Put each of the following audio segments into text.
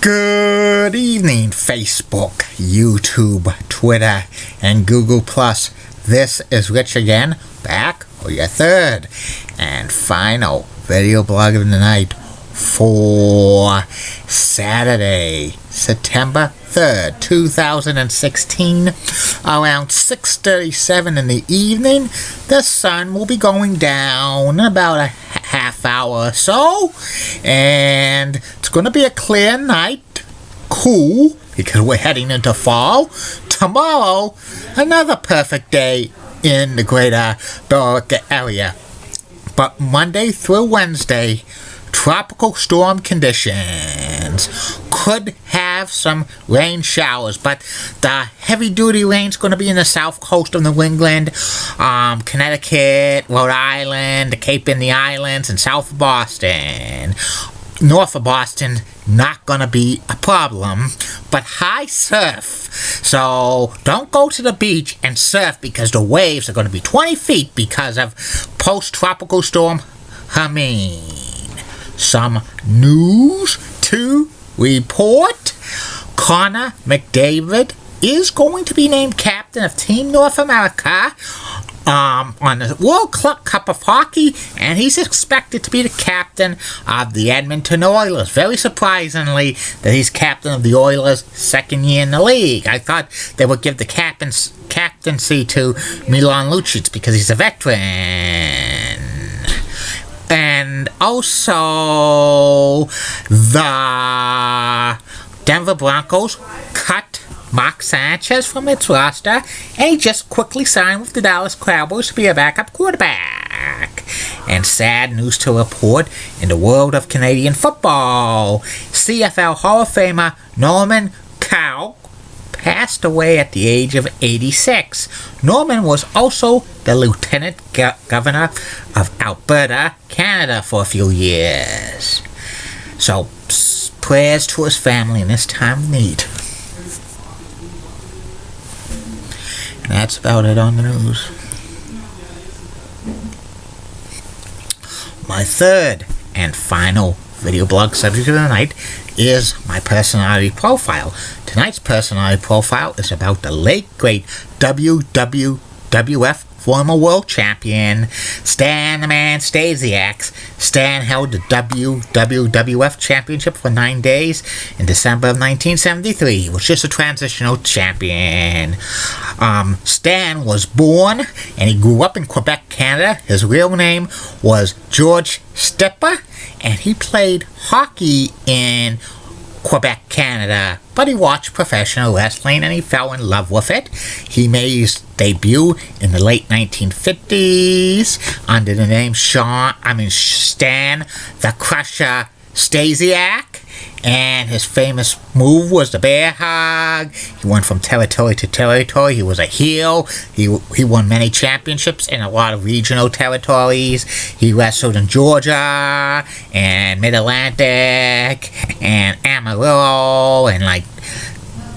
Good evening, Facebook, YouTube, Twitter, and Google+. This is Rich again, back for your third and final video blog of the night for Saturday, September 3rd, 2016, around 6:37 in the evening. The sun will be going down in about a half hour or so, and it's going to be a clear night, cool, because we're heading into fall. Tomorrow, another perfect day in the greater Billerica area, but Monday through Wednesday, tropical storm conditions. Could have some rain showers, but the heavy-duty rain's going to be in the south coast of New England, Connecticut, Rhode Island, the Cape and the Islands, and south of Boston. North of Boston, not going to be a problem, but high surf. So don't go to the beach and surf because the waves are going to be 20 feet because of post-tropical storm Hermine. Some news to report. Connor McDavid is going to be named captain of Team North America on the World Cup of Hockey, and he's expected to be the captain of the Edmonton Oilers. Very surprisingly that he's captain of the Oilers' second year in the league. I thought they would give the captaincy to Milan Lucic because he's a veteran. And also, the Denver Broncos cut Mark Sanchez from its roster, and he just quickly signed with the Dallas Cowboys to be a backup quarterback. And sad news to report in the world of Canadian football. CFL Hall of Famer Norman Cow passed away at the age of 86. Norman was also the Lieutenant Governor of Alberta, Canada for a few years. So, prayers to his family in this time of need. And that's about it on the news. My third and final video blog subject of the night is my personality profile. Tonight's personality profile is about the late great wwwf former world champion Stan the Man Stasiak. Stan held the WWF championship for 9 days in December of 1973. He was just a transitional champion. Stan was born and he grew up in Quebec, Canada. His real name was George Stepper, and he played hockey in Quebec, Canada, but he watched professional wrestling and he fell in love with it. He made his debut in the late 1950s under the name Stan the Crusher Stasiak, and his famous move was the bear hug. He went from territory to territory. He was a heel. He won many championships in a lot of regional territories. He wrestled in Georgia and Mid-Atlantic and Amarillo and like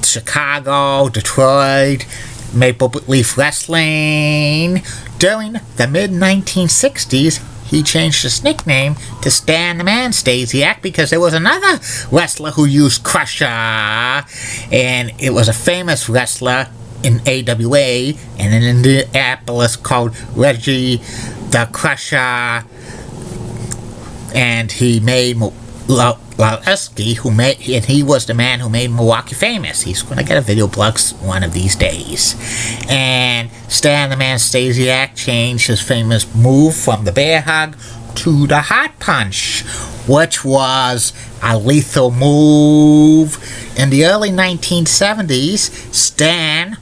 Chicago, Detroit, Maple Leaf Wrestling. During the mid-1960s, he changed his nickname to Stan the Man Stasiak because there was another wrestler who used Crusher, and it was a famous wrestler in AWA and in Indianapolis called Reggie the Crusher, and he made Lawski, and he was the man who made Milwaukee famous. He's going to get a video blog one of these days. And Stan the Man Stasiak changed his famous move from the bear hug to the heart punch, which was a lethal move. In the early 1970s, Stan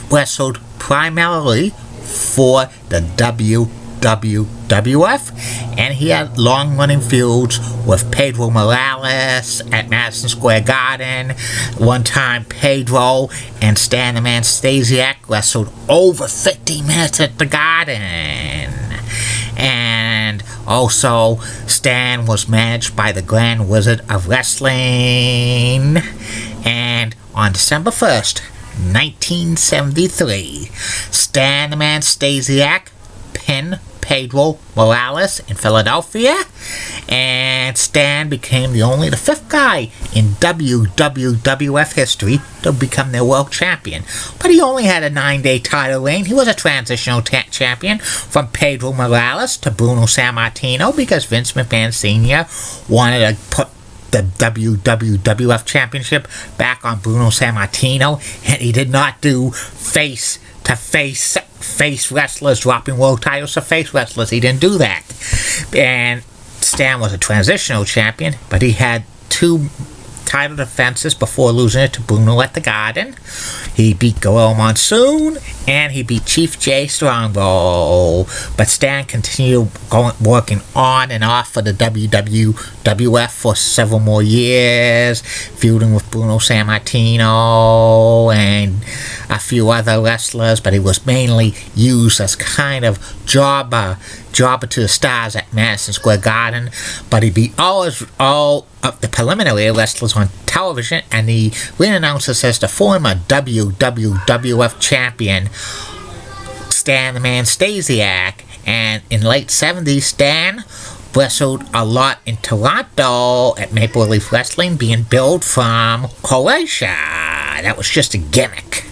wrestled primarily for the WWF, and he had long-running feuds with Pedro Morales at Madison Square Garden. One time, Pedro and Stan the Man Stasiak wrestled over 50 minutes at the Garden. And also, Stan was managed by the Grand Wizard of Wrestling. And on December 1st, 1973, Stan the Man Stasiak pinned Pedro Morales in Philadelphia, and Stan became the fifth guy in wwf history to become their world champion. But he only had a 9-day title reign. He was a transitional champion from Pedro Morales to Bruno Sammartino because Vince McMahon Sr. wanted to put the WWF Championship back on Bruno Sammartino, and he did not do face-to-face wrestlers dropping world titles to face wrestlers. He didn't do that. And Stan was a transitional champion, but he had 2 title defenses before losing it to Bruno at the Garden. He beat Gorilla Monsoon, and he beat Chief Jay Strongbow. But Stan continued working on and off for the WWF for several more years, feuding with Bruno Sammartino and a few other wrestlers, but he was mainly used as kind of jobber to the stars at Madison Square Garden. But he beat all of the preliminary wrestlers on television, and he re-announces as the former WWF champion, Stan the Man Stasiak. And in late 70s, Stan wrestled a lot in Toronto at Maple Leaf Wrestling, being billed from Croatia. That was just a gimmick.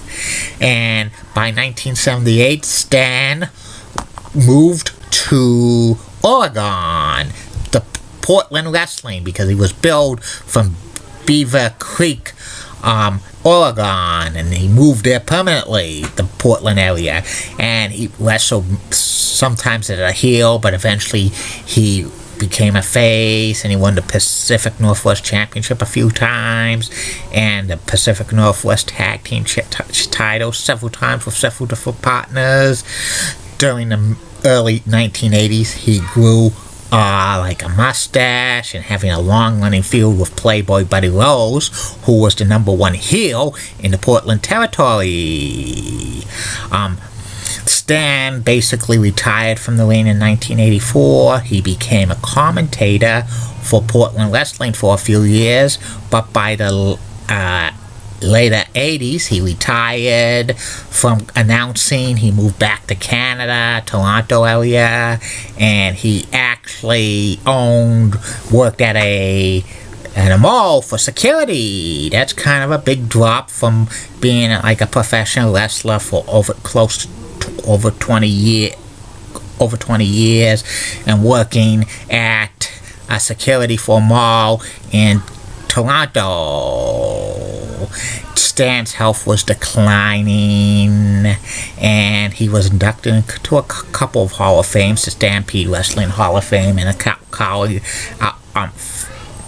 And by 1978, Stan moved to Oregon, the Portland Wrestling, because he was billed from Beaver Creek, Oregon, and he moved there permanently, the Portland area. And he wrestled sometimes as a heel, but eventually he became a face, and he won the Pacific Northwest Championship a few times, and the Pacific Northwest Tag Team title several times with several different partners. During the early 1980s, he grew like a mustache and having a long-running feud with Playboy Buddy Rose, who was the #1 heel in the Portland territory. Stan basically retired from the ring in 1984. He became a commentator for Portland Wrestling for a few years, but by the later 80s, he retired from announcing. He moved back to Canada, Toronto area, and he actually worked at a mall for security. That's kind of a big drop from being like a professional wrestler for over 20 years and working at a security for a mall in Toronto. Stan's health was declining, and he was inducted into a couple of Hall of Fames, the Stampede Wrestling Hall of Fame and the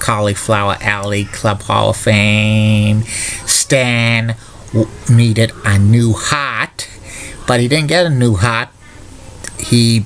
Cauliflower Alley Club Hall of Fame. Stan needed a new heart, but he didn't get a new heart. He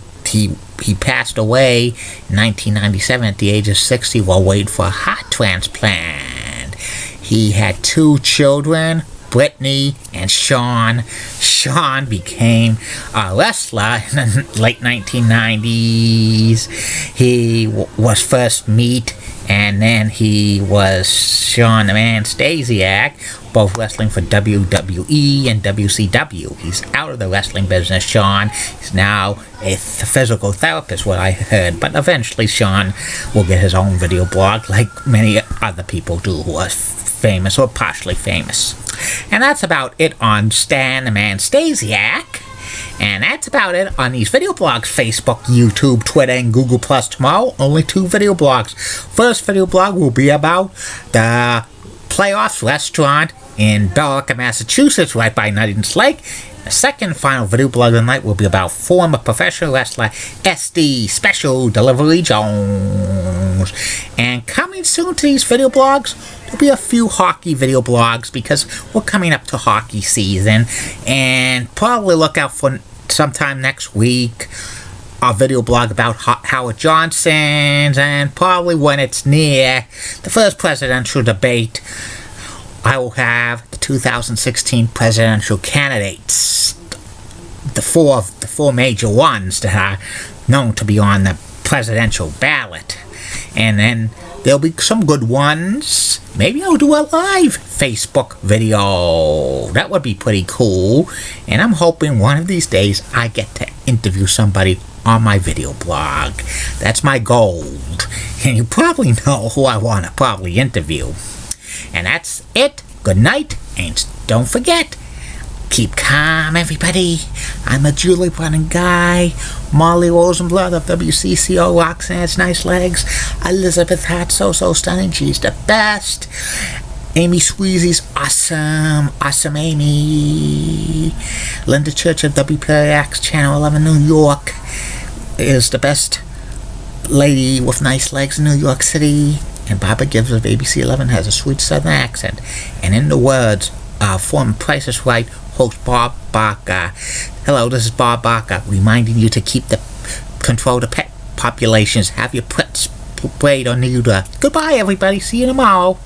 passed away in 1997 at the age of 60 while waiting for a heart transplant. He had 2 children, Brittany and Sean. Sean became a wrestler in the late 1990s. He was first Meat, and then he was Sean the Man Stasiak, both wrestling for WWE and WCW. He's out of the wrestling business, Sean. He's now a physical therapist, what I heard. But eventually Sean will get his own video blog like many other people do who are famous or partially famous. And that's about it on Stan the Man Stasiak. And that's about it on these video blogs: Facebook, YouTube, Twitter, and Google Plus. Tomorrow, only 2 video blogs. First video blog will be about the Playoffs restaurant in Billerica, Massachusetts, right by Nuttings Lake. The second final video blog of the night will be about former professional wrestler SD Special Delivery Jones. And coming soon to these video blogs, there'll be a few hockey video blogs because we're coming up to hockey season. And probably look out for sometime next week a video blog about Howard Johnson's, and probably when it's near the first presidential debate, I will have the 2016 presidential candidates, the four major ones that are known to be on the presidential ballot. And then there'll be some good ones. Maybe I'll do a live Facebook video. That would be pretty cool. And I'm hoping one of these days I get to interview somebody on my video blog. That's my goal. And you probably know who I want to probably interview. And that's it. Good night, and don't forget, keep calm, everybody. I'm a Julie Brennan guy. Molly Rosenblatt of WCCO, Roxanne's Nice Legs. Elizabeth Hart, so stunning. She's the best. Amy Squeezy's awesome Amy. Linda Church of WPIX Channel 11 New York is the best lady with nice legs in New York City. And Barbara Gibbs of ABC 11 has a sweet southern accent. And in the words of former Price is Right host Bob Barker. Hello, this is Bob Barker, reminding you to control the pet populations. Have your pets sprayed or neutered. Goodbye, everybody. See you tomorrow.